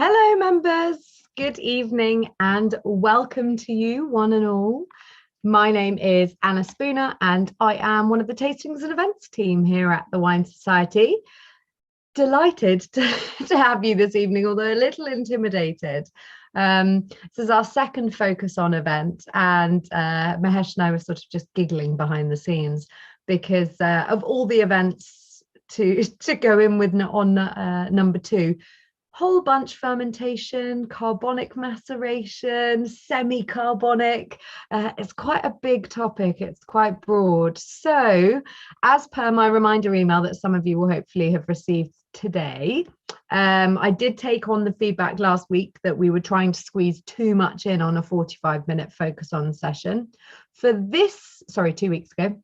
Hello members, good evening and welcome to you one and all. My name is Anna Spooner and I am one of the tastings and events team here at the Wine Society. Delighted to have you this evening, although a little intimidated. This is our second Focus On event and Mahesh and I were sort of just giggling behind the scenes because of all the events to go in with on number two. Whole bunch fermentation, carbonic maceration, semi-carbonic. It's quite a big topic. It's quite broad. So as per my reminder email that some of you will hopefully have received today, I did take on the feedback last week that we were trying to squeeze too much in on a 45-minute Focus On session. For this, 2 weeks ago,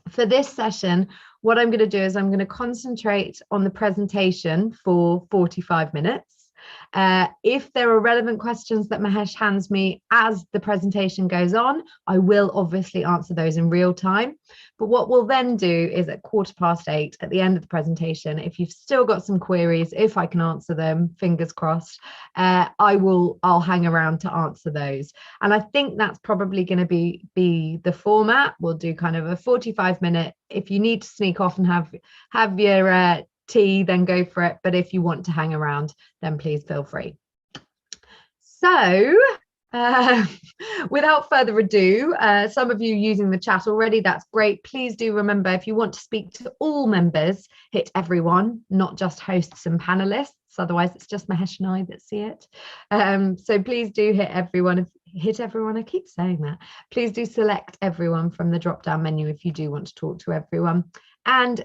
for this session, what I'm going to do is I'm going to concentrate on the presentation for 45 minutes. If there are relevant questions that Mahesh hands me as the presentation goes on, I will obviously answer those in real time. But what we'll then do is at 8:15 at the end of the presentation, if you've still got some queries, if I can answer them, fingers crossed, I'll hang around to answer those. And I think that's probably going to be the format. We'll do kind of a 45-minute. If you need to sneak off and have your tea, then go for it. But if you want to hang around, then please feel free. So without further ado, some of you using the chat already, that's great. Please do remember, if you want to speak to all members, hit everyone, not just hosts and panelists. Otherwise it's just Mahesh and I that see it. So please do hit everyone. I keep saying that. Please do select everyone from the drop down menu if you do want to talk to everyone. And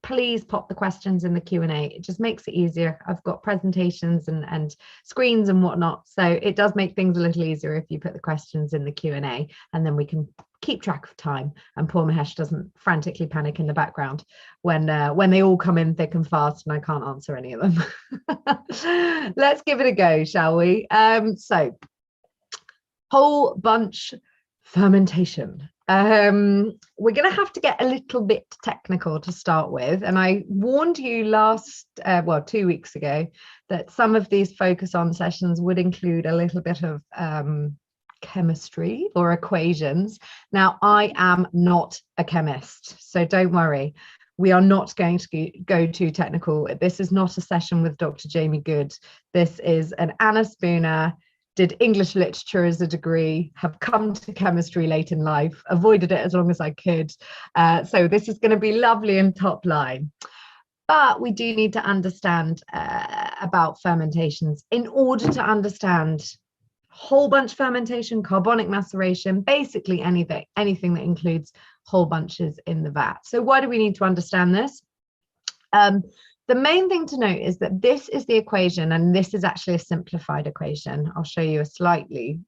please pop the questions in the Q&A. It just makes it easier. I've got presentations and screens and whatnot, so it does make things a little easier if you put the questions in the Q&A, and then we can keep track of time and poor Mahesh doesn't frantically panic in the background when they all come in thick and fast and I can't answer any of them. Let's give it a go, shall we? So whole bunch fermentation. We're going to have to get a little bit technical to start with, and I warned you 2 weeks ago that some of these Focus On sessions would include a little bit of chemistry or equations. Now, I am not a chemist, so don't worry. We are not going to go too technical. This is not a session with Dr. Jamie Good. This is an Anna Spooner, did English literature as a degree, have come to chemistry late in life, avoided it as long as I could. So this is going to be lovely and top line. But we do need to understand about fermentations in order to understand whole bunch fermentation, carbonic maceration, basically anything that includes whole bunches in the vat. So why do we need to understand this? The main thing to note is that this is the equation, and this is actually a simplified equation. I'll show you a slightly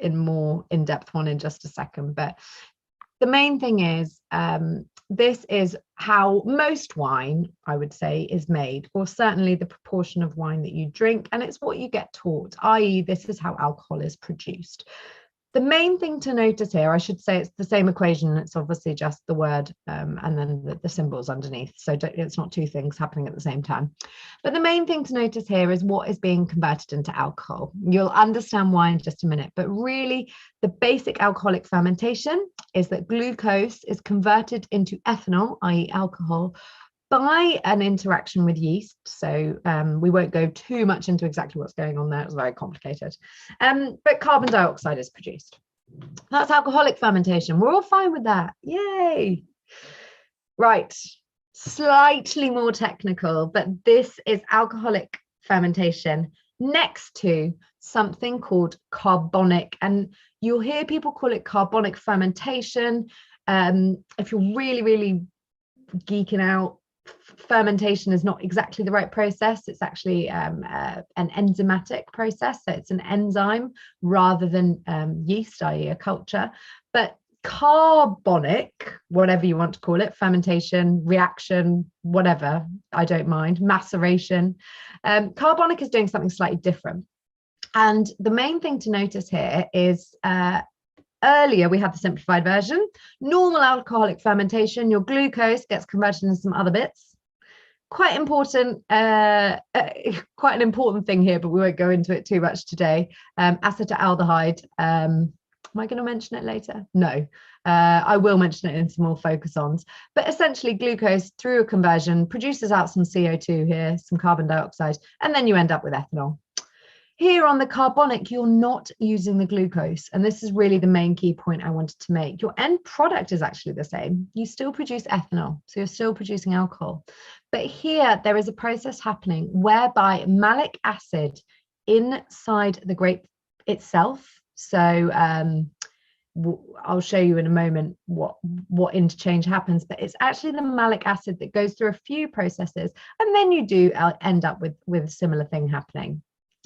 more in-depth one in just a second. But the main thing is this is how most wine, I would say, is made, or certainly the proportion of wine that you drink, and it's what you get taught, i.e. this is how alcohol is produced. The main thing to notice here, I should say it's the same equation, it's obviously just the word and then the symbols underneath, so it's not two things happening at the same time. But the main thing to notice here is what is being converted into alcohol. You'll understand why in just a minute, but really the basic alcoholic fermentation is that glucose is converted into ethanol, i.e. alcohol, by an interaction with yeast. So we won't go too much into exactly what's going on there. It's very complicated. But carbon dioxide is produced. That's alcoholic fermentation. We're all fine with that. Yay. Right. Slightly more technical, but this is alcoholic fermentation next to something called carbonic. And you'll hear people call it carbonic fermentation. If you're really geeking out, fermentation is not exactly the right process. It's actually an enzymatic process, so it's an enzyme rather than yeast, i.e. a culture. But carbonic, whatever you want to call it, fermentation, reaction, whatever, I don't mind, maceration, carbonic is doing something slightly different. And the main thing to notice here is earlier we had the simplified version, normal alcoholic fermentation, your glucose gets converted into some other bits. quite important, quite an important thing here, but we won't go into it too much today. Acetaldehyde. Am I going to mention it later? No, I will mention it in some more focus-ons. But essentially, glucose through a conversion produces out some CO2 here, some carbon dioxide, and then you end up with ethanol. Here on the carbonic, you're not using the glucose. And this is really the main key point I wanted to make. Your end product is actually the same. You still produce ethanol, so you're still producing alcohol. But here, there is a process happening whereby malic acid inside the grape itself. So I'll show you in a moment what interchange happens, but it's actually the malic acid that goes through a few processes, and then you do end up with a similar thing happening.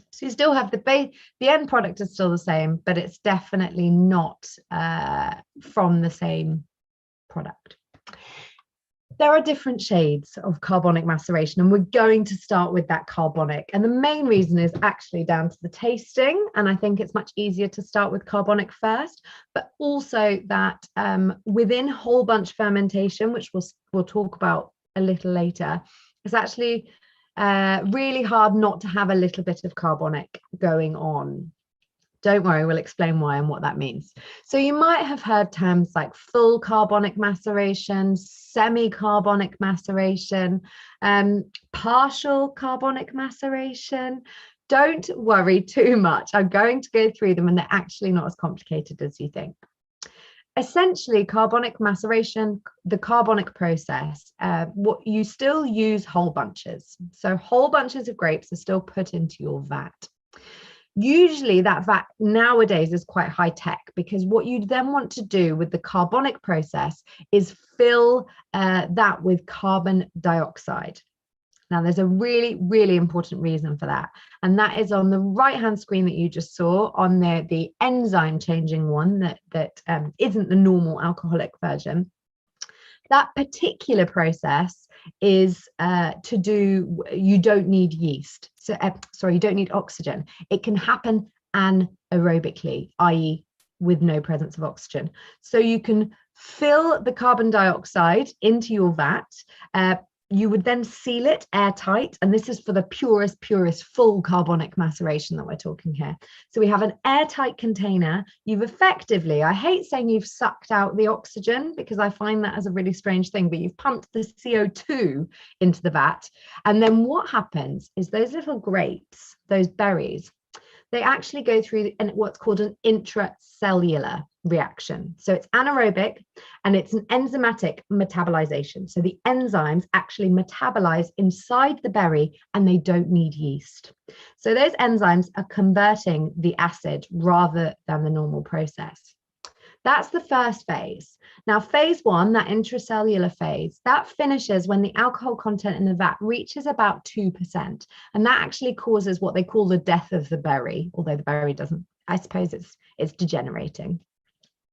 So you still have the end product is still the same, but it's definitely not from the same product. There are different shades of carbonic maceration, and we're going to start with that carbonic. And the main reason is actually down to the tasting. And I think it's much easier to start with carbonic first, but also that within whole bunch fermentation, which we'll talk about a little later, it's actually really hard not to have a little bit of carbonic going on. Don't worry, we'll explain why and what that means. So you might have heard terms like full carbonic maceration, semi-carbonic maceration, partial carbonic maceration. Don't worry too much. I'm going to go through them, and they're actually not as complicated as you think. Essentially, carbonic maceration, the carbonic process, what you still use whole bunches. So whole bunches of grapes are still put into your vat. Usually that vat nowadays is quite high tech, because what you then want to do with the carbonic process is fill that with carbon dioxide. Now, there's a really, really important reason for that. And that is on the right-hand screen that you just saw, on the enzyme changing one that isn't the normal alcoholic version. That particular process is to do, you don't need yeast. So, sorry, you don't need oxygen. It can happen anaerobically, i.e. with no presence of oxygen. So you can fill the carbon dioxide into your vat. You would then seal it airtight, and this is for the purest full carbonic maceration that we're talking here. So we have an airtight container. You've effectively, I hate saying you've sucked out the oxygen, because I find that as a really strange thing, but you've pumped the CO2 into the vat. And then what happens is those little grapes, those berries, they actually go through what's called an intracellular reaction. So it's anaerobic, and it's an enzymatic metabolization. So the enzymes actually metabolize inside the berry, and they don't need yeast. So those enzymes are converting the acid rather than the normal process. That's the first phase. Now, phase one, that intracellular phase, that finishes when the alcohol content in the vat reaches about 2%. And that actually causes what they call the death of the berry, although the berry doesn't, I suppose it's degenerating.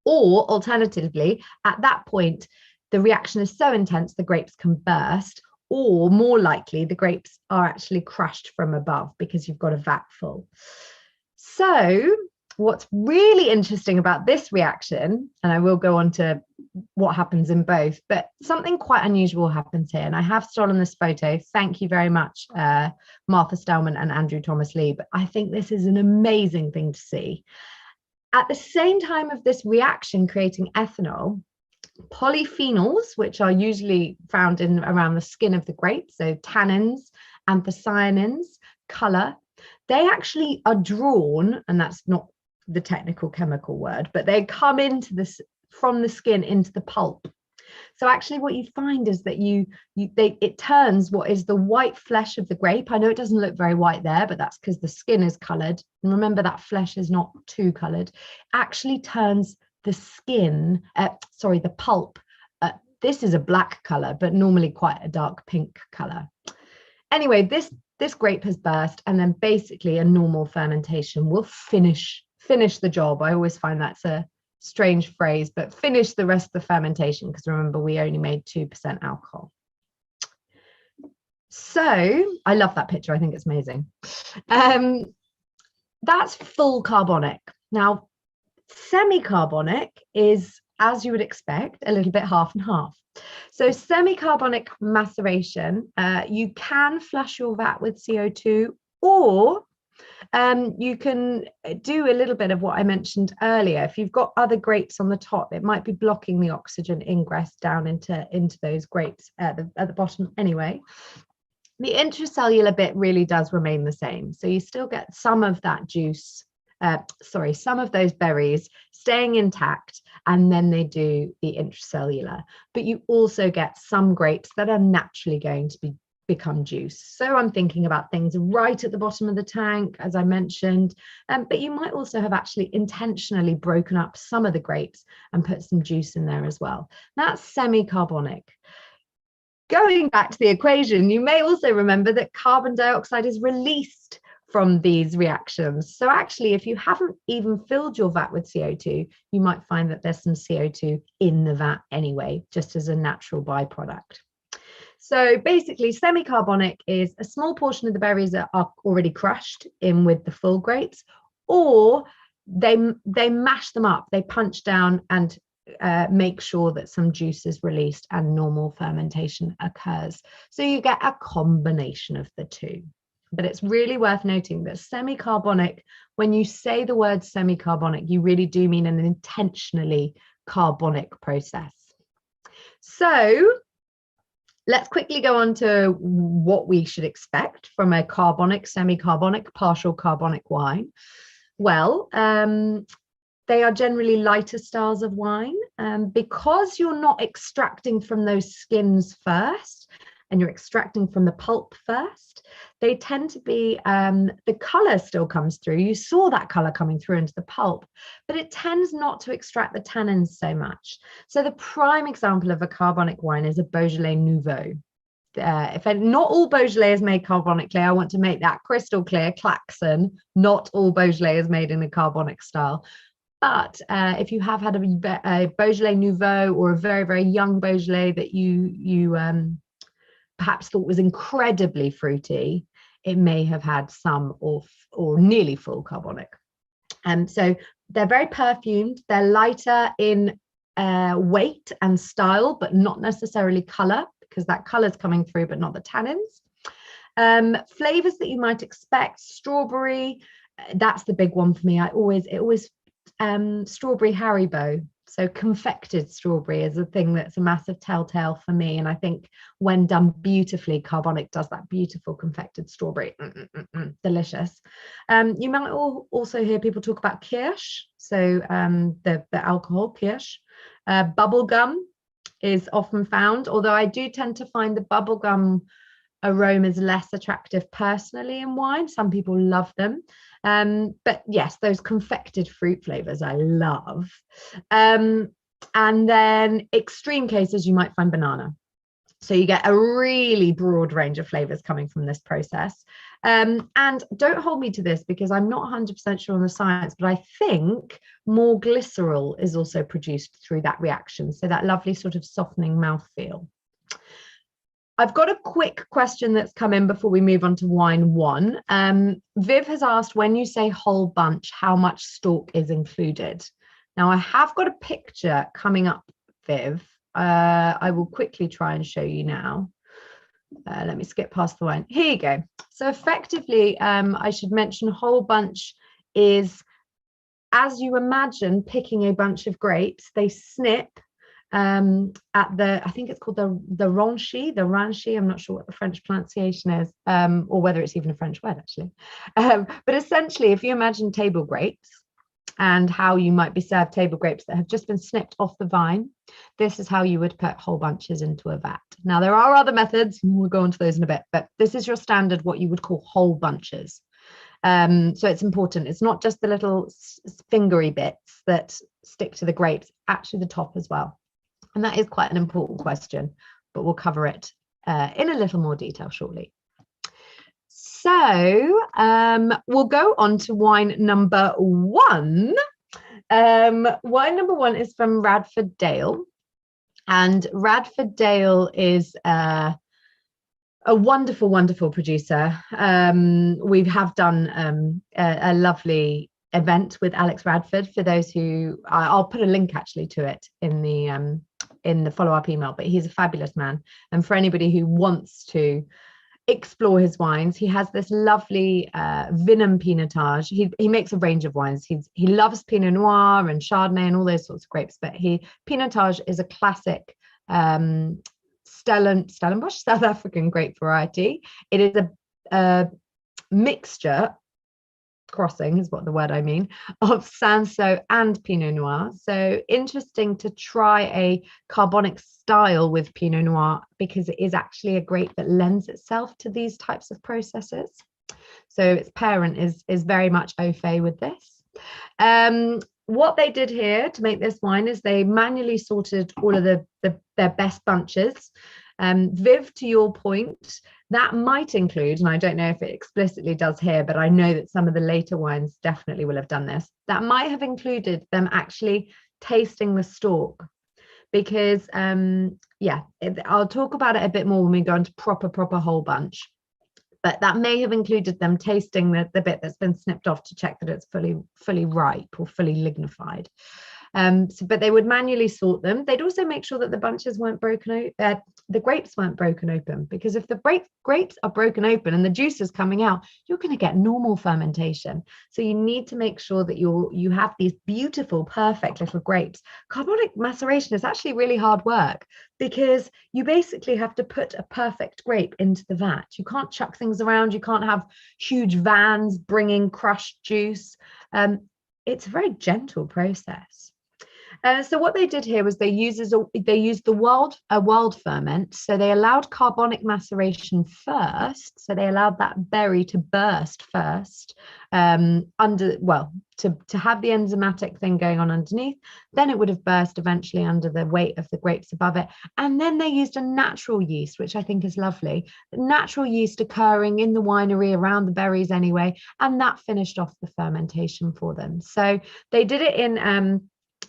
Or alternatively, at that point, the reaction is so intense the grapes can burst, or more likely, the grapes are actually crushed from above because you've got a vat full. So what's really interesting about this reaction, and I will go on to what happens in both, but something quite unusual happens here. And I have stolen this photo. Thank you very much, Martha Stallman and Andrew Thomas Lee. But I think this is an amazing thing to see. At the same time of this reaction creating ethanol, polyphenols, which are usually found in around the skin of the grape, so tannins, anthocyanins, color, they actually are drawn, and that's not the technical chemical word, but they come into this from the skin into the pulp. So actually what you find is that it turns what is the white flesh of the grape. I know it doesn't look very white there, but that's because the skin is colored. And remember, that flesh is not too colored. Actually turns the skin, the pulp. This is a black color, but normally quite a dark pink color. Anyway, this grape has burst, and then basically a normal fermentation will finish the job. I always find that's a strange phrase, but finish the rest of the fermentation, because remember, we only made 2% alcohol. So I love that picture. I think it's amazing. That's full carbonic. Now, semi-carbonic is as you would expect, a little bit half and half. So semi-carbonic maceration, you can flush your vat with CO2, or you can do a little bit of what I mentioned earlier. If you've got other grapes on the top, it might be blocking the oxygen ingress down into those grapes at the bottom anyway. The intracellular bit really does remain the same. So you still get some of that juice, some of those berries staying intact, and then they do the intracellular. But you also get some grapes that are naturally going to become juice. So I'm thinking about things right at the bottom of the tank, as I mentioned, but you might also have actually intentionally broken up some of the grapes and put some juice in there as well. That's semi-carbonic. Going back to the equation, you may also remember that carbon dioxide is released from these reactions. So actually, if you haven't even filled your vat with CO2, you might find that there's some CO2 in the vat anyway, just as a natural byproduct. So basically, semi-carbonic is a small portion of the berries that are already crushed in with the full grapes, or they mash them up, they punch down and make sure that some juice is released and normal fermentation occurs. So you get a combination of the two. But it's really worth noting that semi-carbonic, when you say the word semi-carbonic, you really do mean an intentionally carbonic process. So let's quickly go on to what we should expect from a carbonic, semi-carbonic, partial carbonic wine. Well, they are generally lighter styles of wine, because you're not extracting from those skins first, and you're extracting from the pulp first. They tend to be, the color still comes through. You saw that color coming through into the pulp, but it tends not to extract the tannins so much. So the prime example of a carbonic wine is a Beaujolais Nouveau. Not all Beaujolais is made carbonically. I want to make that crystal clear, Klaxon, not all Beaujolais is made in a carbonic style. But if you have had a Beaujolais Nouveau or a very, very young Beaujolais that you perhaps thought was incredibly fruity, it may have had some or nearly full carbonic. So they're very perfumed. They're lighter in weight and style, but not necessarily color, because that color is coming through, but not the tannins. Flavors that you might expect: strawberry. That's the big one for me. Strawberry Haribo. So confected strawberry is a thing that's a massive telltale for me. And I think when done beautifully, carbonic does that beautiful confected strawberry. Delicious. You might also hear people talk about kirsch. So the alcohol, kirsch. Bubble gum is often found, although I do tend to find the bubble gum aroma is less attractive personally in wine. Some people love them. But yes, those confected fruit flavors I love. And then extreme cases, you might find banana. So you get a really broad range of flavors coming from this process. And don't hold me to this because I'm not 100% sure on the science, but I think more glycerol is also produced through that reaction. So that lovely sort of softening mouthfeel. I've got a quick question that's come in before we move on to wine one. Viv has asked, when you say whole bunch, how much stalk is included? Now, I have got a picture coming up, Viv. I will quickly try and show you now. Let me skip past the wine. Here you go. So effectively, I should mention whole bunch is, as you imagine picking a bunch of grapes, they snip at the, I think it's called the Rhône, I'm not sure what the French pronunciation is, or whether it's even a French word actually. But essentially, if you imagine table grapes and how you might be served table grapes that have just been snipped off the vine, this is how you would put whole bunches into a vat. Now, there are other methods, we'll go into those in a bit, but this is your standard, what you would call whole bunches. So it's important. It's not just the little fingery bits that stick to the grapes, actually the top as well. And that is quite an important question, but we'll cover it in a little more detail shortly. So we'll go on to wine number one. Wine number one is from Radford Dale. And Radford Dale is a wonderful, wonderful producer. We have done a lovely event with Alex Radford. For those who, I'll put a link actually to it in the follow-up email, but he's a fabulous man. And for anybody who wants to explore his wines, he has this lovely Vinum Pinotage. He makes a range of wines. He loves Pinot Noir and Chardonnay and all those sorts of grapes, but Pinotage is a classic Stellenbosch South African grape variety. It is a mixture, crossing is what the word I mean, of Cinsault and Pinot Noir. So interesting to try a carbonic style with Pinot Noir, because it is actually a grape that lends itself to these types of processes. So its parent is very much au fait with this. What they did here to make this wine is they manually sorted all of their best bunches. Viv, to your point, that might include, and I don't know if it explicitly does here, but I know that some of the later wines definitely will have done this, that might have included them actually tasting the stalk, because I'll talk about it a bit more when we go into proper whole bunch, but that may have included them tasting the bit that's been snipped off to check that it's fully ripe or fully lignified. But they would manually sort them. They'd also make sure that the bunches weren't broken, the grapes weren't broken open, because if the grapes are broken open and the juice is coming out, you're going to get normal fermentation. So you need to make sure that you have these beautiful, perfect little grapes. Carbonic maceration is actually really hard work, because you basically have to put a perfect grape into the vat. You can't chuck things around. You can't have huge vans bringing crushed juice. It's a very gentle process. So what they did here was they used the wild ferment. So they allowed carbonic maceration first. So they allowed that berry to burst first, to have the enzymatic thing going on underneath. Then it would have burst eventually under the weight of the grapes above it. And then they used a natural yeast, which I think is lovely. Natural yeast occurring in the winery around the berries anyway, and that finished off the fermentation for them. So they did it in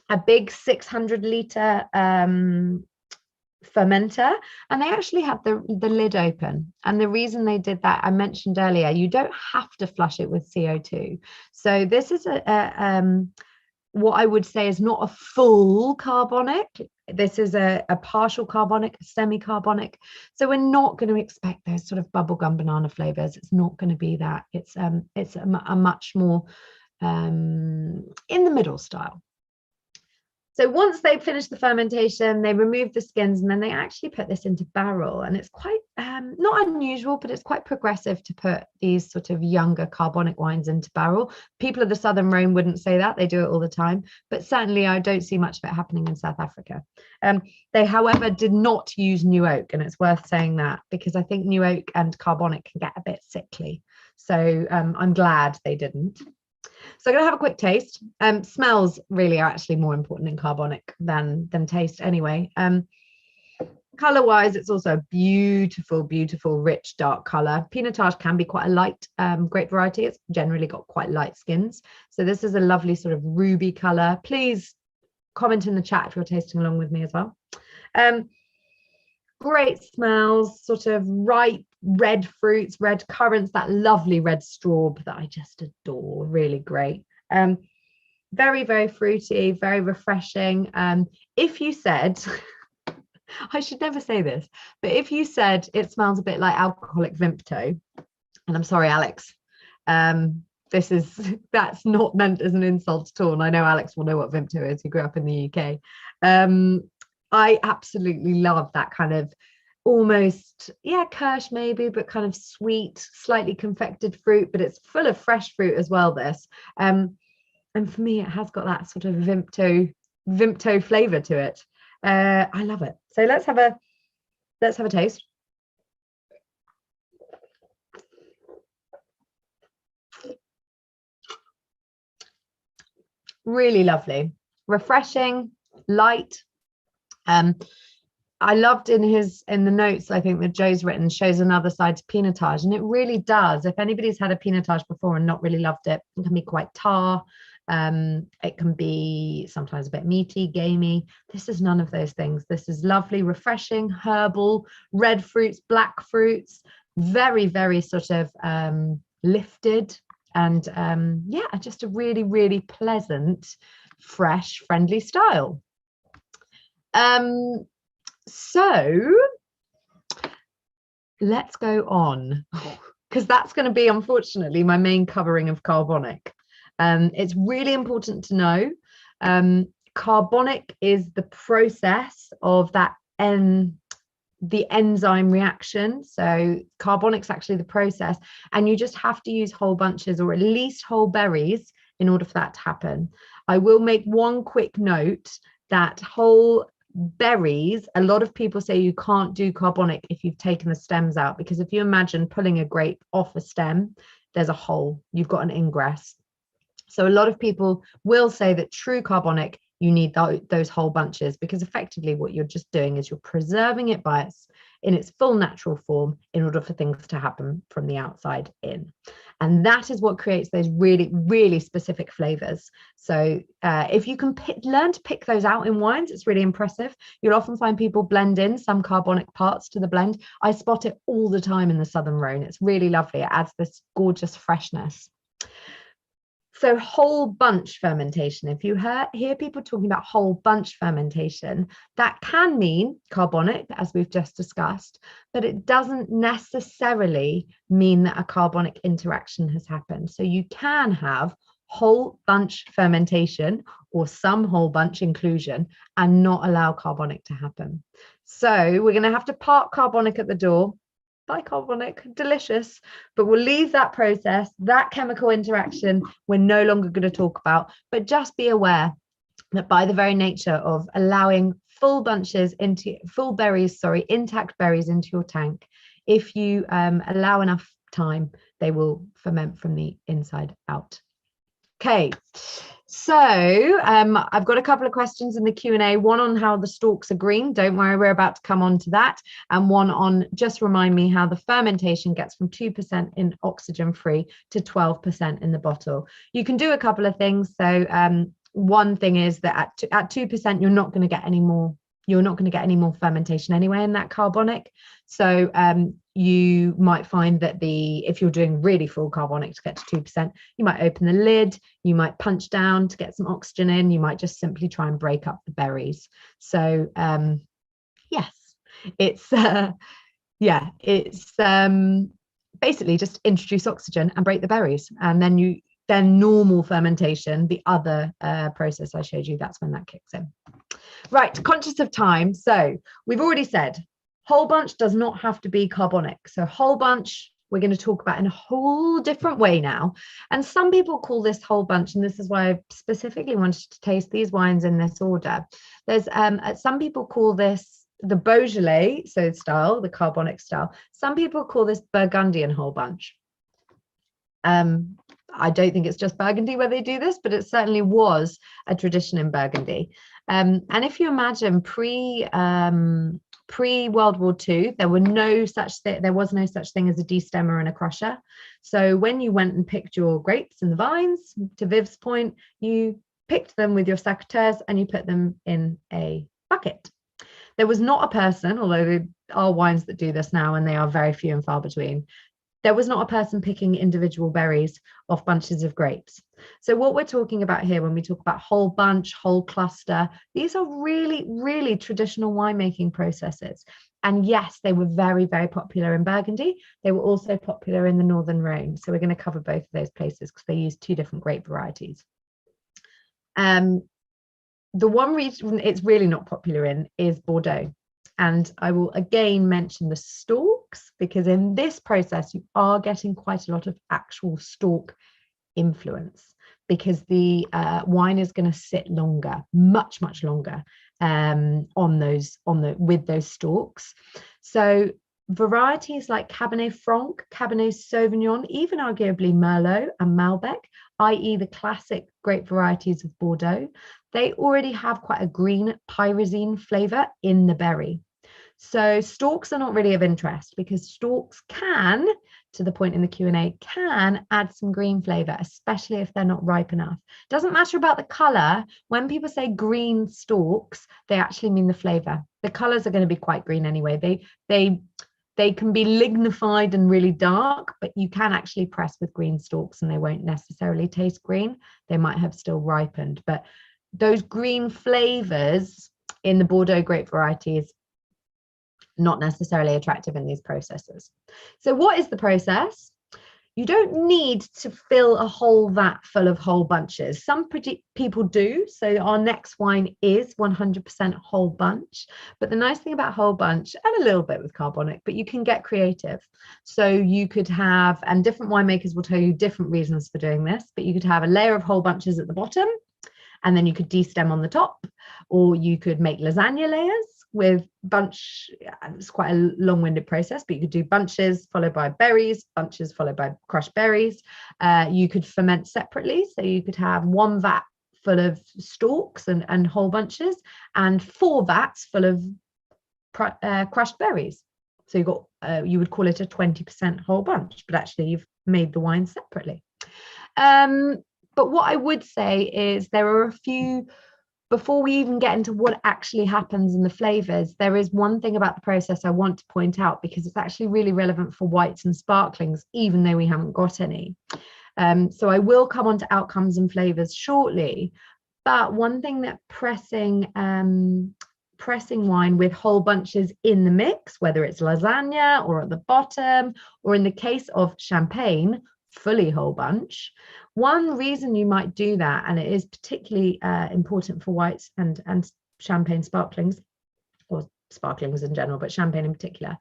a big 600-litre fermenter, and they actually had the lid open. And the reason they did that, I mentioned earlier, you don't have to flush it with CO2. So this is what I would say is not a full carbonic. This is a partial carbonic, a semi-carbonic. So we're not going to expect those sort of bubblegum banana flavors. It's not going to be that. It's a much more in the middle style. So once they've finished the fermentation, they remove the skins, and then they actually put this into barrel. And it's quite not unusual, but it's quite progressive to put these sort of younger carbonic wines into barrel. People of the Southern Rhône wouldn't say that. They do it all the time. But certainly I don't see much of it happening in South Africa. They, however, did not use new oak. And it's worth saying that, because I think new oak and carbonic can get a bit sickly. So I'm glad they didn't. So I'm going to have a quick taste. Smells really are actually more important in carbonic than taste anyway. Color wise, it's also a beautiful, rich, dark color. Pinotage can be quite a light grape variety. It's generally got quite light skins. So this is a lovely sort of ruby color. Please comment in the chat if you're tasting along with me as well. Great smells, sort of ripe red fruits, red currants, that lovely red straub that I just adore. Really great. Very, very fruity, very refreshing. If you said, I should never say this, but if you said it smells a bit like alcoholic Vimto, and I'm sorry, Alex, that's not meant as an insult at all. And I know Alex will know what Vimto is. He grew up in the UK. I absolutely love that kind of almost, kirsch maybe, but kind of sweet, slightly confected fruit, but it's full of fresh fruit as well, this. And for me, it has got that sort of Vimto flavor to it. I love it. So let's have a taste. Really lovely, refreshing, light. I loved in the notes, I think, that Joe's written, shows another side to Pinotage, and it really does. If anybody's had a Pinotage before and not really loved it, it can be quite tar. It can be sometimes a bit meaty, gamey. This is none of those things. This is lovely, refreshing, herbal, red fruits, black fruits, very, very sort of lifted. and yeah, just a really, really pleasant, fresh, friendly style. So let's go on, because that's going to be, unfortunately, my main covering of carbonic. It's really important to know carbonic is the process of that the enzyme reaction. So carbonic's actually the process, and you just have to use whole bunches or at least whole berries in order for that to happen. I will make one quick note that whole berries, a lot of people say you can't do carbonic if you've taken the stems out, because if you imagine pulling a grape off a stem, there's a hole, you've got an ingress. So a lot of people will say that true carbonic, you need those whole bunches, because effectively what you're just doing is you're preserving it in its full natural form in order for things to happen from the outside in. And that is what creates those really, really specific flavors. So if you can learn to pick those out in wines, it's really impressive. You'll often find people blend in some carbonic parts to the blend. I spot it all the time in the Southern Rhône. It's really lovely. It adds this gorgeous freshness. So whole bunch fermentation, if you hear people talking about whole bunch fermentation, that can mean carbonic, as we've just discussed, but it doesn't necessarily mean that a carbonic interaction has happened. So you can have whole bunch fermentation or some whole bunch inclusion and not allow carbonic to happen. So we're going to have to park carbonic at the door. Carbonic, delicious, but we'll leave that process, that chemical interaction, we're no longer going to talk about. But just be aware that by the very nature of allowing intact berries into your tank, if you allow enough time, they will ferment from the inside out. Okay, so I've got a couple of questions in the Q&A, one on how the stalks are green, don't worry, we're about to come on to that, and one on just remind me how the fermentation gets from 2% in oxygen free to 12% in the bottle. You can do a couple of things. So one thing is that at 2% you're not going to get any more fermentation anyway in that carbonic. So you might find that if you're doing really full carbonic to get to 2%, you might open the lid, you might punch down to get some oxygen in, you might just simply try and break up the berries. So yes, it's basically just introduce oxygen and break the berries, and then normal fermentation, the other process I showed you, that's when that kicks in. Right, conscious of time. So we've already said whole bunch does not have to be carbonic. So whole bunch, we're going to talk about in a whole different way now. And some people call this whole bunch, and this is why I specifically wanted to taste these wines in this order. There's some people call this the Beaujolais, so style, the carbonic style. Some people call this Burgundian whole bunch. I don't think it's just Burgundy where they do this, but it certainly was a tradition in Burgundy. And if you imagine pre-World War II, there was no such thing as a destemmer and a crusher. So when you went and picked your grapes in the vines, to Viv's point, you picked them with your secateurs and you put them in a bucket. There was not a person, although there are wines that do this now and they are very few and far between, there was not a person picking individual berries off bunches of grapes. So what we're talking about here when we talk about whole bunch, whole cluster, these are really, really traditional winemaking processes. And yes, they were very, very popular in Burgundy. They were also popular in the Northern Rhône. So we're going to cover both of those places because they use two different grape varieties. The one reason it's really not popular in is Bordeaux. And I will again mention the stalks, because in this process, you are getting quite a lot of actual stalk influence, because the wine is going to sit longer, much, much longer with those stalks. So varieties like Cabernet Franc, Cabernet Sauvignon, even arguably Merlot and Malbec, i.e. the classic grape varieties of Bordeaux, they already have quite a green pyrazine flavor in the berry. So stalks are not really of interest, because stalks can, to the point in the Q&A, can add some green flavor, especially if they're not ripe enough. Doesn't matter about the color. When people say green stalks, they actually mean the flavor. The colors are going to be quite green anyway. They can be lignified and really dark, but you can actually press with green stalks and they won't necessarily taste green. They might have still ripened, but those green flavors in the Bordeaux grape varieties, not necessarily attractive in these processes. So what is the process? You don't need to fill a whole vat full of whole bunches. Some people do. So our next wine is 100% whole bunch. But the nice thing about whole bunch, and a little bit with carbonic, but you can get creative. So you could have, and different winemakers will tell you different reasons for doing this, but you could have a layer of whole bunches at the bottom, and then you could destem on the top, or you could make lasagna layers with bunch. It's quite a long-winded process, but you could do bunches followed by berries, bunches followed by crushed berries. You could ferment separately, so you could have one vat full of stalks and whole bunches, and 4 vats full of crushed berries. So you got you would call it a 20% whole bunch, but actually you've made the wine separately. But what I would say is there are a few. Before we even get into what actually happens in the flavors, there is one thing about the process I want to point out, because it's actually really relevant for whites and sparklings, even though we haven't got any. So I will come on to outcomes and flavors shortly. But one thing that pressing wine with whole bunches in the mix, whether it's lasagna or at the bottom, or in the case of champagne, fully whole bunch. One reason you might do that, and it is particularly important for whites and champagne sparklings, or sparklings in general, but champagne in particular,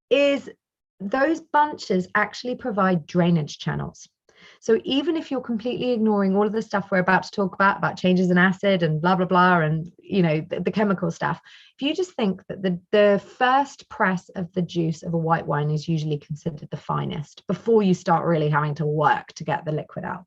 is those bunches actually provide drainage channels. So even if you're completely ignoring all of the stuff we're about to talk about changes in acid and blah, blah, blah, and, you know, the chemical stuff, if you just think that the first press of the juice of a white wine is usually considered the finest before you start really having to work to get the liquid out.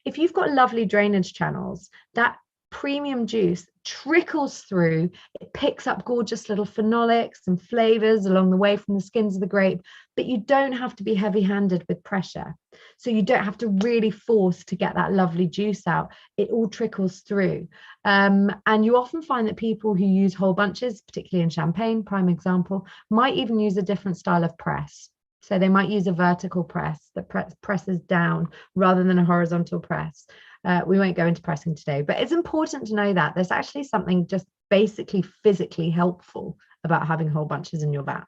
If you've got lovely drainage channels, that premium juice trickles through, it picks up gorgeous little phenolics and flavors along the way from the skins of the grape, but you don't have to be heavy-handed with pressure. So you don't have to really force to get that lovely juice out. It all trickles through. And you often find that people who use whole bunches, particularly in champagne, prime example, might even use a different style of press. So they might use a vertical press that presses down rather than a horizontal press. We won't go into pressing today, but it's important to know that there's actually something just basically physically helpful about having whole bunches in your vat.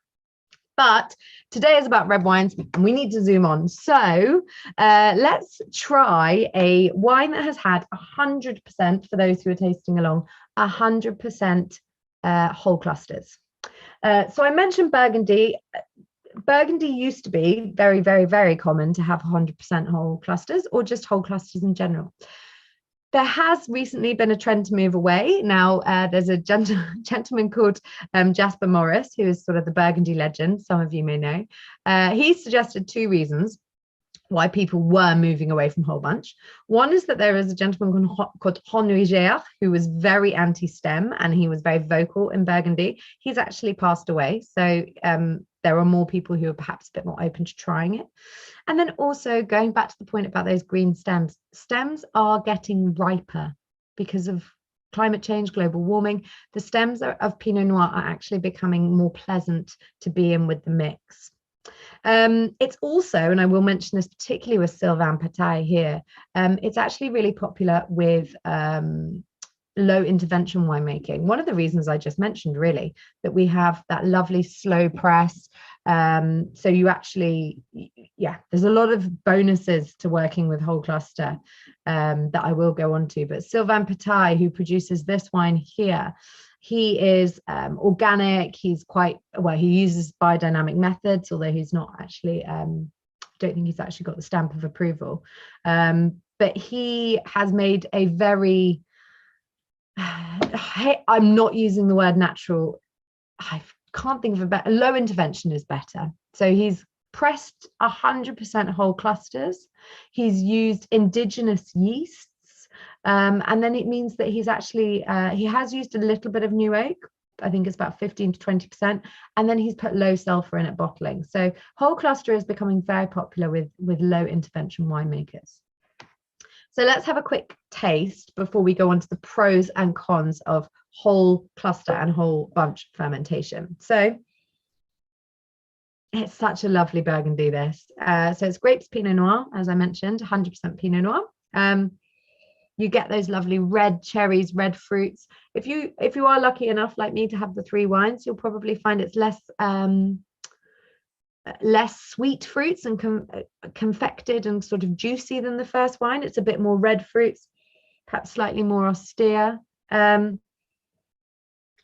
But today is about red wines and we need to zoom on. So let's try a wine that has had 100%, for those who are tasting along, 100% whole clusters. So I mentioned Burgundy. Burgundy used to be very, very, very common to have 100% whole clusters, or just whole clusters in general. There has recently been a trend to move away. Now, there's a gentleman called Jasper Morris, who is sort of the Burgundy legend, some of you may know. He suggested 2 reasons why people were moving away from whole bunch. One is that there is a gentleman called Rhône, who was very anti-stem, and he was very vocal in Burgundy. He's actually passed away. So there are more people who are perhaps a bit more open to trying it. And then also going back to the point about those green stems, stems are getting riper because of climate change, global warming. The stems of Pinot Noir are actually becoming more pleasant to be in with the mix. It's also, and I will mention this particularly with Sylvain Pataille here, it's actually really popular with low intervention winemaking. One of the reasons I just mentioned, really, that we have that lovely slow press. So you actually, yeah, there's a lot of bonuses to working with whole cluster that I will go on to. But Sylvain Pataille, who produces this wine here, he is organic. He's quite, well, he uses biodynamic methods, although he's not actually, I don't think he's actually got the stamp of approval. But he has made a very, I'm not using the word natural. I can't think of a better, low intervention is better. So he's pressed 100% whole clusters. He's used indigenous yeasts. And then it means that he's actually, he has used a little bit of new oak. I think it's about 15 to 20%. And then he's put low sulfur in at bottling. So whole cluster is becoming very popular with low intervention winemakers. So let's have a quick taste before we go on to the pros and cons of whole cluster and whole bunch fermentation. So It's such a lovely Burgundy, this. So it's grapes Pinot Noir, as I mentioned, 100% Pinot Noir. You get those lovely red cherries, red fruits. If you are lucky enough, like me, to have the 3 wines, you'll probably find it's less sweet fruits and confected and sort of juicy than the first wine. It's a bit more red fruits, perhaps slightly more austere.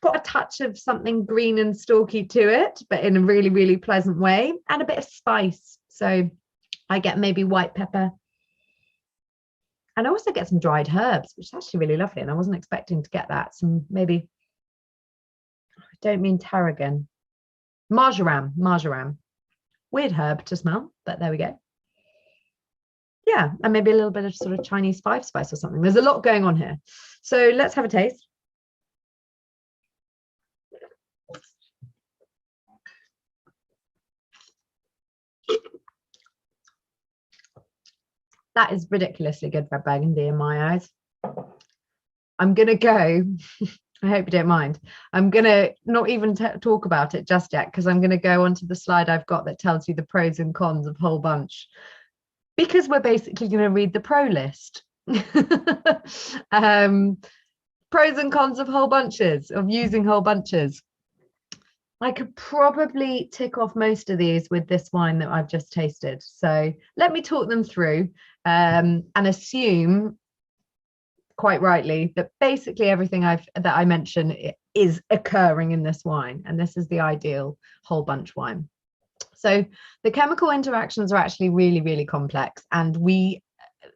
Got a touch of something green and stalky to it, but in a really, really pleasant way, and a bit of spice. So I get maybe white pepper, and I also get some dried herbs, which is actually really lovely, and I wasn't expecting to get that. Some, maybe, I don't mean tarragon, marjoram, weird herb to smell, but there we go. Yeah, and maybe a little bit of sort of Chinese five spice or something. There's a lot going on here. So let's have a taste. That is ridiculously good red Burgundy in my eyes. I'm going to go, I hope you don't mind, I'm going to not even talk about it just yet, because I'm going to go onto the slide I've got that tells you the pros and cons of whole bunch, because we're basically going to read the pro list. Pros and cons of whole bunches, of using whole bunches. I could probably tick off most of these with this wine that I've just tasted. So let me talk them through and assume, quite rightly, that basically everything that I mentioned is occurring in this wine, and this is the ideal whole bunch wine. So the chemical interactions are actually really, really complex, and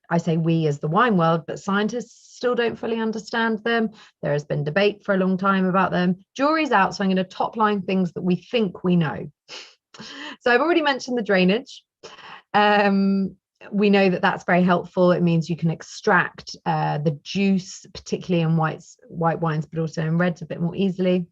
I say we as the wine world, but scientists still don't fully understand them. There has been debate for a long time about them. Jury's out, so I'm going to top line things that we think we know. So I've already mentioned the drainage. We know that that's very helpful. It means you can extract the juice, particularly in white wines, but also in reds a bit more easily.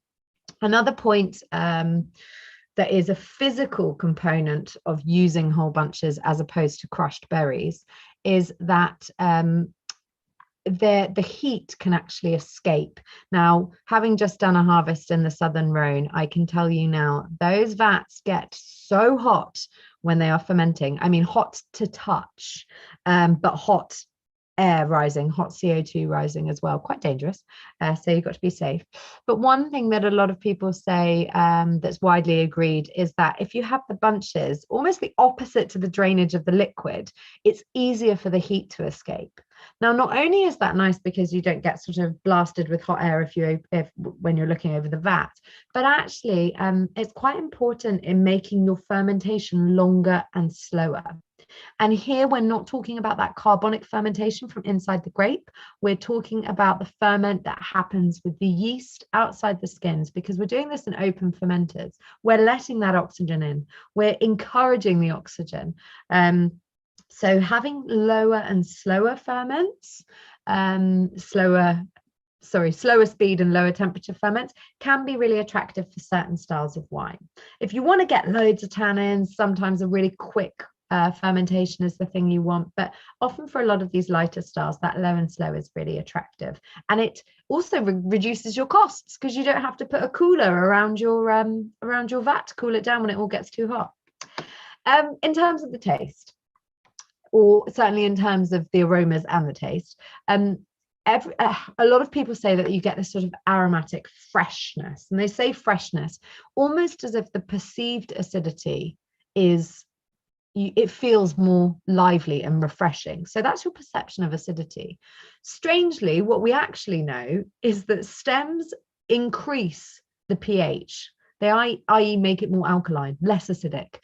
Another point that is a physical component of using whole bunches as opposed to crushed berries is that the heat can actually escape. Now, having just done a harvest in the southern Rhône, I can tell you now, those vats get so hot when they are fermenting. I mean, hot to touch, but hot air rising, hot CO2 rising as well, quite dangerous. So you've got to be safe. But one thing that a lot of people say that's widely agreed is that if you have the bunches almost the opposite to the drainage of the liquid, it's easier for the heat to escape. Now, not only is that nice because you don't get sort of blasted with hot air when you're looking over the vat, but actually it's quite important in making your fermentation longer and slower. And here we're not talking about that carbonic fermentation from inside the grape. We're talking about the ferment that happens with the yeast outside the skins, because we're doing this in open fermenters. We're letting that oxygen in. We're encouraging the oxygen. So having lower and slower ferments, slower speed and lower temperature ferments can be really attractive for certain styles of wine. If you want to get loads of tannins, sometimes a really quick fermentation is the thing you want, but often for a lot of these lighter styles, that low and slow is really attractive, and it also reduces your costs because you don't have to put a cooler around your vat to cool it down when it all gets too hot. In terms of the taste, or certainly in terms of the aromas and the taste, a lot of people say that you get this sort of aromatic freshness, and they say freshness almost as if the perceived acidity it feels more lively and refreshing. So that's your perception of acidity. Strangely, what we actually know is that stems increase the pH. They i.e. make it more alkaline, less acidic,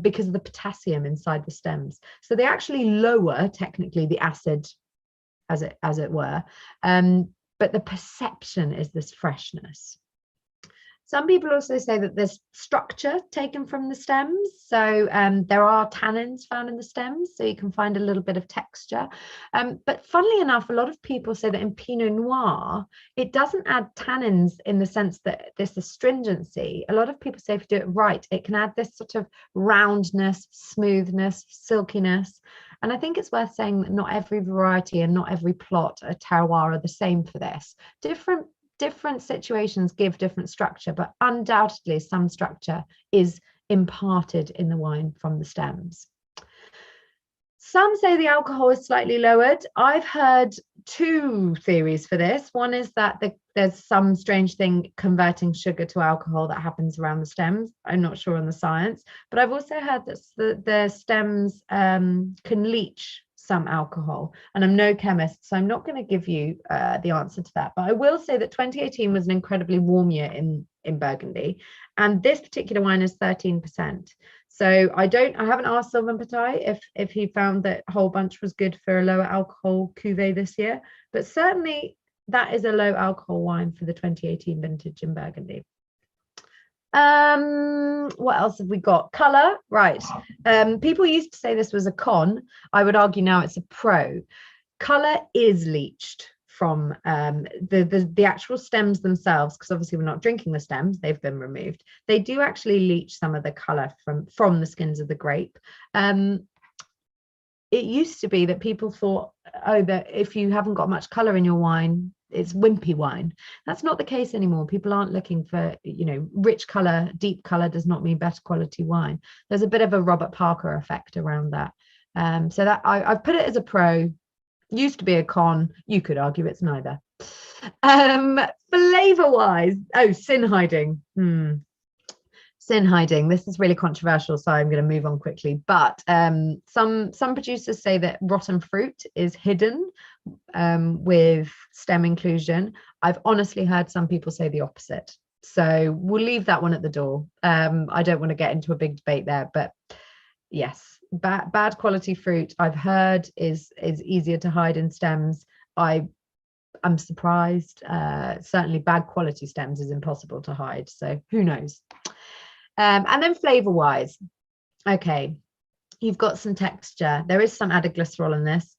because of the potassium inside the stems. So they actually lower technically the acid, as it were, but the perception is this freshness. Some people also say that there's structure taken from the stems. So there are tannins found in the stems, so you can find a little bit of texture. But funnily enough, a lot of people say that in Pinot Noir, it doesn't add tannins in the sense that there's astringency. A lot of people say if you do it right, it can add this sort of roundness, smoothness, silkiness. And I think it's worth saying that not every variety and not every plot, a terroir, are the same for this. Different situations give different structure, but undoubtedly some structure is imparted in the wine from the stems. Some say the alcohol is slightly lowered. I've heard two theories for this. One is that there's some strange thing converting sugar to alcohol that happens around the stems. I'm not sure on the science, but I've also heard that the stems can leach some alcohol, and I'm no chemist, so I'm not going to give you the answer to that. But I will say that 2018 was an incredibly warm year in Burgundy, and this particular wine is 13%. So I haven't asked Sylvain Bataille if he found that whole bunch was good for a lower alcohol cuvee this year, but certainly that is a low alcohol wine for the 2018 vintage in Burgundy. What else have we got? Color, right. People used to say this was a con. I would argue now it's a pro. Color is leached from the actual stems themselves, because obviously we're not drinking the stems, they've been removed. They do actually leach some of the color from the skins of the grape. It used to be that people thought, oh, that if you haven't got much color in your wine, it's wimpy wine. That's not the case anymore. People aren't looking for, rich color. Deep color does not mean better quality wine. There's a bit of a Robert Parker effect around that. So that I've put it as a pro. Used to be a con. You could argue it's neither. Flavor wise, sin hiding. Sin hiding. This is really controversial, so I'm going to move on quickly. But some producers say that rotten fruit is hidden with stem inclusion. I've honestly heard some people say the opposite. So we'll leave that one at the door. I don't want to get into a big debate there, but yes, bad quality fruit I've heard is easier to hide in stems. I'm surprised. Certainly bad quality stems is impossible to hide. So who knows? And then flavor wise, okay, you've got some texture. There is some added glycerol in this.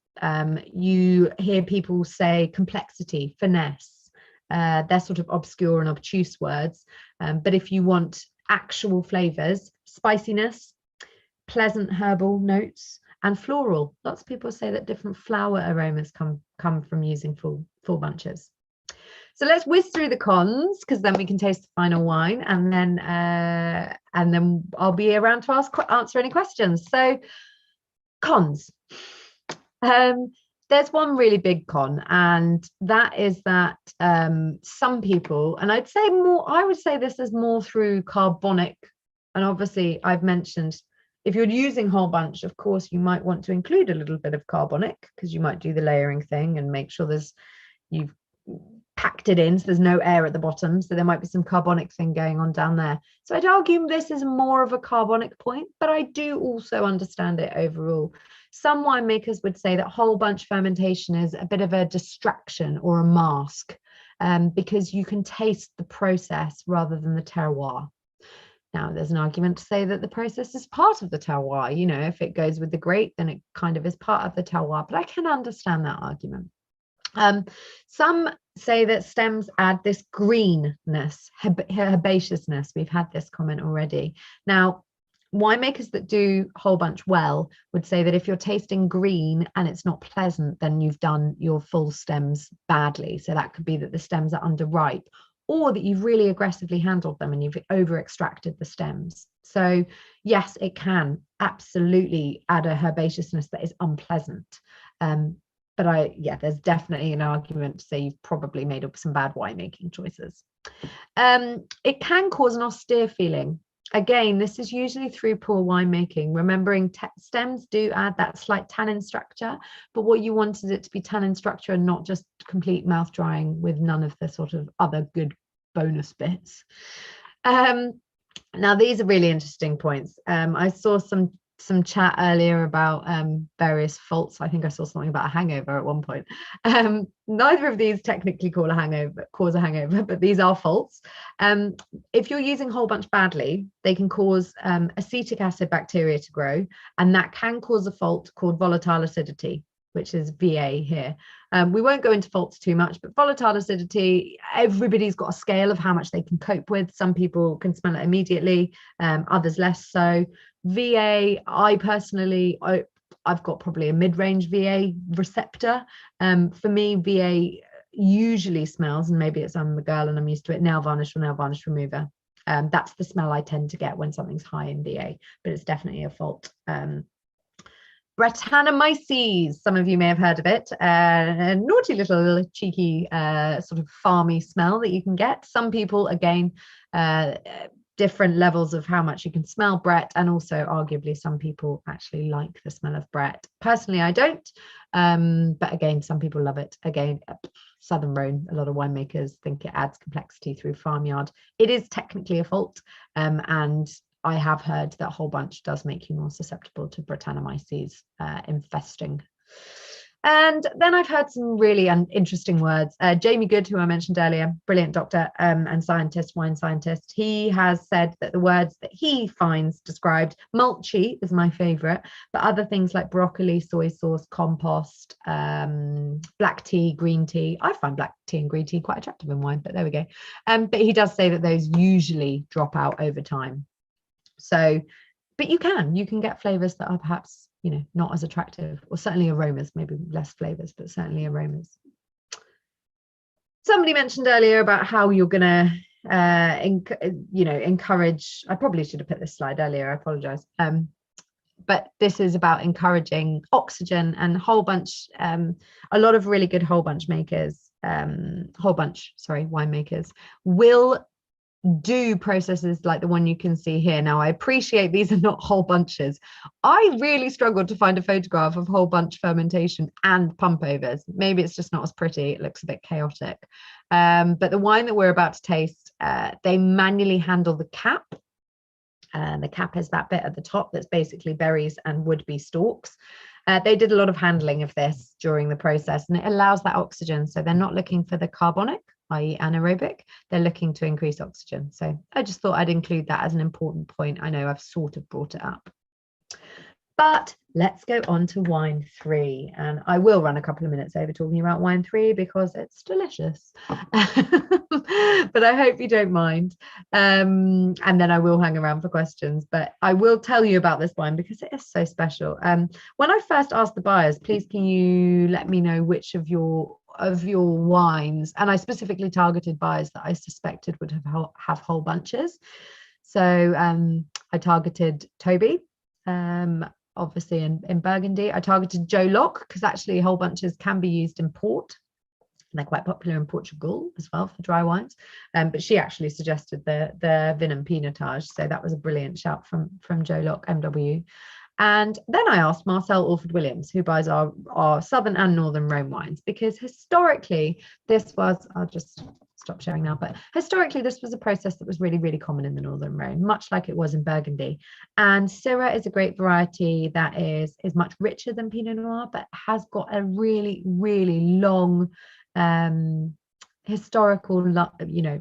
You hear people say complexity, finesse. They're sort of obscure and obtuse words. But if you want actual flavors, spiciness, pleasant herbal notes, and floral. Lots of people say that different flower aromas come from using full bunches. So let's whiz through the cons, because then we can taste the final wine, and then I'll be around to answer any questions. So cons. There's one really big con, and that is that some people, and I would say this is more through carbonic, and obviously I've mentioned if you're using whole bunch, of course you might want to include a little bit of carbonic, because you might do the layering thing and make sure you've packed it in so there's no air at the bottom, so there might be some carbonic thing going on down there. So I'd argue this is more of a carbonic point, but I do also understand it overall. Some winemakers would say that whole bunch fermentation is a bit of a distraction or a mask, because you can taste the process rather than the terroir. Now, there's an argument to say that the process is part of the terroir. If it goes with the grape, then it kind of is part of the terroir, but I can understand that argument. Some say that stems add this greenness, herbaceousness. We've had this comment already. Now, winemakers that do whole bunch well would say that if you're tasting green and it's not pleasant, then you've done your full stems badly. So that could be that the stems are underripe, or that you've really aggressively handled them and you've over extracted the stems. So yes, it can absolutely add a herbaceousness that is unpleasant. But there's definitely an argument to say you've probably made up some bad winemaking choices. It can cause an austere feeling. Again, this is usually through poor winemaking. Remembering stems do add that slight tannin structure, but what you want is it to be tannin structure and not just complete mouth drying with none of the sort of other good bonus bits. Now, these are really interesting points. I saw some chat earlier about various faults. I think I saw something about a hangover at one point. Neither of these technically cause a hangover, but these are faults. If you're using whole bunch badly, they can cause acetic acid bacteria to grow, and that can cause a fault called volatile acidity, which is VA here. We won't go into faults too much, but volatile acidity, everybody's got a scale of how much they can cope with. Some people can smell it immediately, others less so. VA, I've got probably a mid-range VA receptor. For me, VA usually smells, and maybe it's I'm a girl and I'm used to it, nail varnish or nail varnish remover. That's the smell I tend to get when something's high in BA, but it's definitely a fault. Brettanomyces, some of you may have heard of it, a naughty little cheeky sort of farmy smell that you can get. Some people, again, different levels of how much you can smell Brett, and also arguably some people actually like the smell of Brett. Personally, I don't, but again, some people love it. Again, Southern Rhône, a lot of winemakers think it adds complexity through farmyard. It is technically a fault, and I have heard that whole bunch does make you more susceptible to Brettanomyces infesting. And then I've heard some really interesting words. Jamie Good, who I mentioned earlier, brilliant doctor and scientist, wine scientist, he has said that the words that he finds described, mulchy is my favorite, but other things like broccoli, soy sauce, compost, black tea, green tea. I find black tea and green tea quite attractive in wine, but there we go. But he does say that those usually drop out over time. So, but you can get flavors that are perhaps, you know, not as attractive, or certainly aromas, maybe less flavors, but certainly aromas. Somebody mentioned earlier about how you're going to, encourage. I probably should have put this slide earlier. I apologize. But this is about encouraging oxygen, and whole bunch. A lot of really good winemakers will do processes like the one you can see here. Now, I appreciate these are not whole bunches. I really struggled to find a photograph of whole bunch fermentation and pump overs. Maybe it's just not as pretty. It looks a bit chaotic. But the wine that we're about to taste, they manually handle the cap. The cap is that bit at the top that's basically berries and would-be stalks. They did a lot of handling of this during the process, and it allows that oxygen. So they're not looking for the carbonic, i.e. anaerobic, they're looking to increase oxygen. So I just thought I'd include that as an important point. I know I've sort of brought it up. But let's go on to wine 3. And I will run a couple of minutes over talking about wine 3 because it's delicious. But I hope you don't mind. And then I will hang around for questions. But I will tell you about this wine because it is so special. When I first asked the buyers, please can you let me know which of your wines, and I specifically targeted buyers that I suspected would have whole bunches. So I targeted Toby, obviously in Burgundy. I targeted Joe Locke because actually whole bunches can be used in port. They're quite popular in Portugal as well for dry wines. But she actually suggested the Vinum Pinotage. So that was a brilliant shout from Joe Locke, MW. And then I asked Marcel Alford-Williams, who buys our southern and northern Rhône wines, because historically this was, I'll just stop sharing now, but historically this was a process that was really, really common in the northern Rhône, much like it was in Burgundy. And Syrah is a great variety that is much richer than Pinot Noir, but has got a really, really long historical,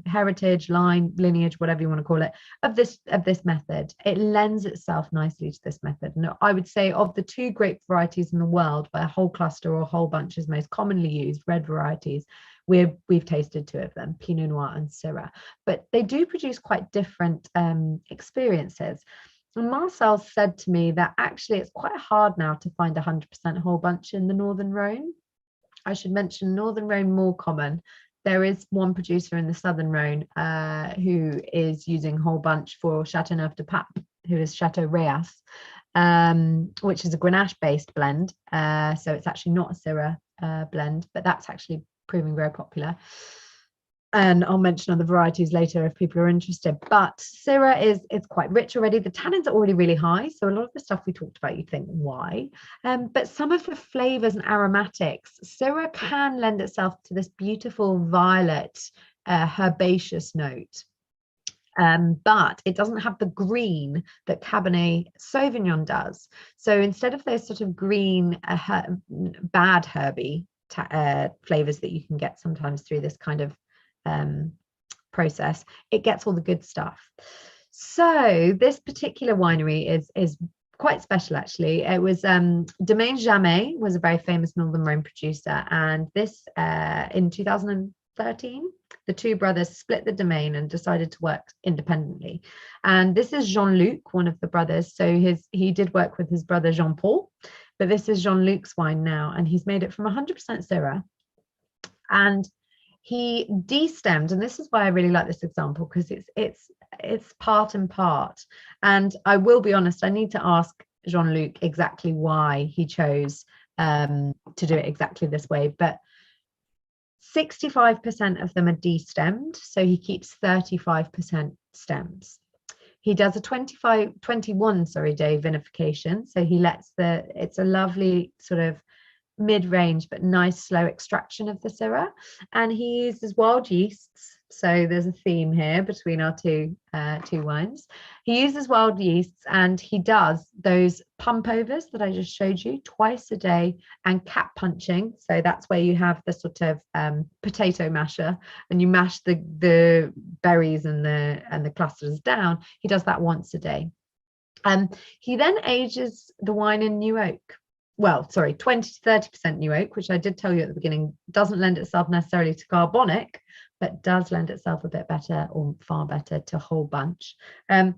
heritage, lineage, whatever you want to call it, of this method. It lends itself nicely to this method. And I would say of the 2 grape varieties in the world where whole cluster or whole bunch is most commonly used, red varieties, we've tasted 2 of them, Pinot Noir and Syrah, but they do produce quite different experiences. And Marcel said to me that actually it's quite hard now to find 100% whole bunch in the northern Rhône. I should mention northern Rhône more common. There is one producer in the southern Rhône who is using whole bunch for Châteauneuf-du-Pape, who is Chateau Reas, which is a Grenache-based blend. So it's actually not a Syrah blend, but that's actually proving very popular. And I'll mention other varieties later if people are interested. But Syrah is quite rich already. The tannins are already really high. So a lot of the stuff we talked about, you think, why? But some of the flavors and aromatics, Syrah can lend itself to this beautiful violet, herbaceous note. But it doesn't have the green that Cabernet Sauvignon does. So instead of those sort of green, bad herby flavors that you can get sometimes through this kind of process, it gets all the good stuff. So this particular winery is quite special, actually. It was Domaine Jamais was a very famous northern Rhône producer, and this in 2013 the 2 brothers split the domain and decided to work independently. And this is Jean-Luc, one of the brothers. So he did work with his brother Jean-Paul, but this is Jean-Luc's wine now, and he's made it from 100% Syrah. And he destemmed, and this is why I really like this example, because it's it's part and part. And I will be honest, I need to ask Jean-Luc exactly why he chose to do it exactly this way, but 65% of them are destemmed, so he keeps 35% stems. He does a 21 day vinification, so he lets it's a lovely sort of mid-range but nice slow extraction of the Syrah, and he uses wild yeasts. So there's a theme here between our two wines. He uses wild yeasts, and he does those pump overs that I just showed you twice a day, and cap punching. So that's where you have the sort of potato masher, and you mash the berries and the clusters down. He does that once a day. He then ages the wine in new oak. Well, sorry, 20 to 30% new oak, which I did tell you at the beginning doesn't lend itself necessarily to carbonic, but does lend itself a bit better, or far better, to whole bunch. And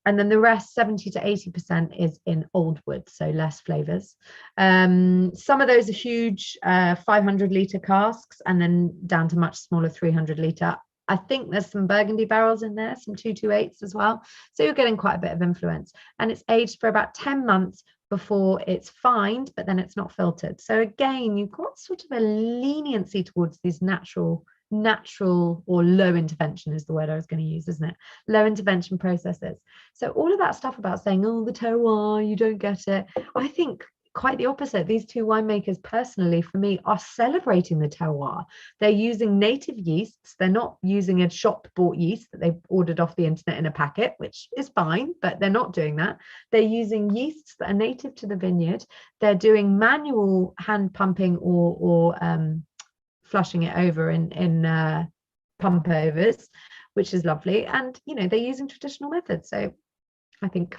then the rest, 70 to 80%, is in old wood, so less flavors. Some of those are huge 500-litre casks, and then down to much smaller 300-litre. I think there's some Burgundy barrels in there, some 228s as well. So you're getting quite a bit of influence. And it's aged for about 10 months before it's fined, but then it's not filtered. So again, you've got sort of a leniency towards these natural or low intervention is the word I was going to use, isn't it? Low intervention processes. So all of that stuff about saying, oh, the terroir, you don't get it. I think quite the opposite. These two winemakers, personally, for me, are celebrating the terroir. They're using native yeasts. They're not using a shop bought yeast that they've ordered off the internet in a packet, which is fine, but they're not doing that. They're using yeasts that are native to the vineyard. They're doing manual hand pumping or flushing it over in pump overs, which is lovely. And, you know, they're using traditional methods. So I think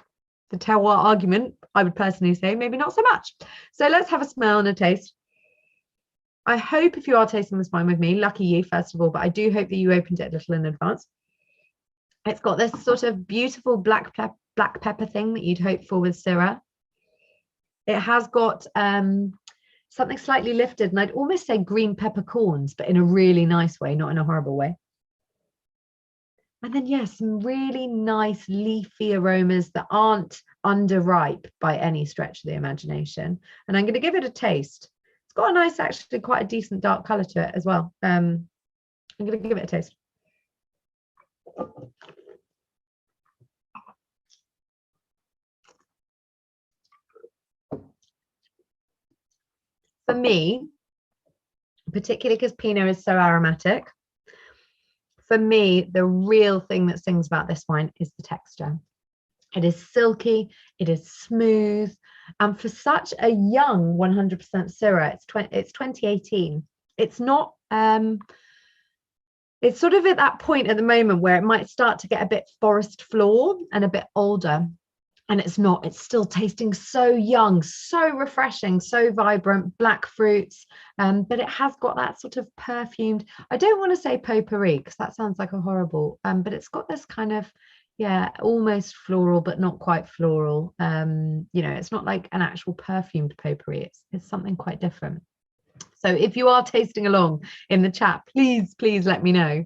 the terroir argument, I would personally say, maybe not so much. So let's have a smell and a taste. I hope if you are tasting this wine with me, lucky you, first of all, but I do hope that you opened it a little in advance. It's got this sort of beautiful black pepper thing that you'd hope for with Syrah. It has got something slightly lifted, and I'd almost say green peppercorns, but in a really nice way, not in a horrible way. And then, yes, some really nice leafy aromas that aren't underripe by any stretch of the imagination. And I'm going to give it a taste. It's got a nice, actually quite a decent dark colour to it as well. I'm going to give it a taste. For me, particularly because Pinot is so aromatic, for me, the real thing that sings about this wine is the texture. It is silky, it is smooth, and for such a young 100% Syrah, it's 2018. It's not, it's sort of at that point at the moment where it might start to get a bit forest floor and a bit older. And it's not, it's still tasting so young, so refreshing, so vibrant, black fruits, but it has got that sort of perfumed, I don't want to say potpourri because that sounds like a horrible, but it's got this kind of, yeah, almost floral, but not quite floral. You know, it's not like an actual perfumed potpourri, it's something quite different. So if you are tasting along in the chat, please let me know.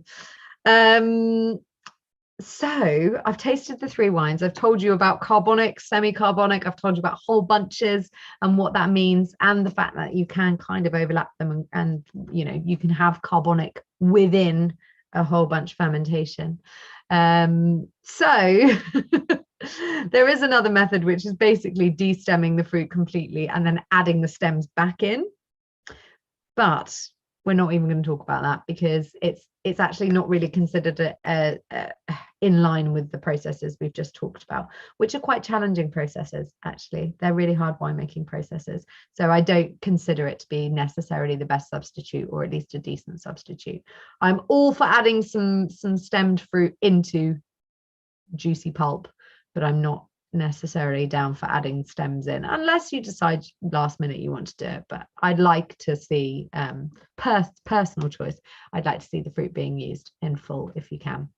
So I've tasted the three wines. I've told you about carbonic, semi-carbonic. I've told you about whole bunches and what that means, and the fact that you can kind of overlap them, and you know, you can have carbonic within a whole bunch fermentation. So there is another method, which is basically de-stemming the fruit completely and then adding the stems back in. But we're not even going to talk about that because it's actually not really considered in line with the processes we've just talked about, which are quite challenging processes. Actually, they're really hard winemaking processes. So I don't consider it to be necessarily the best substitute, or at least a decent substitute. I'm all for adding some stemmed fruit into juicy pulp, but I'm not necessarily down for adding stems in, unless you decide last minute you want to do it. But I'd like to see, personal choice, I'd like to see the fruit being used in full if you can.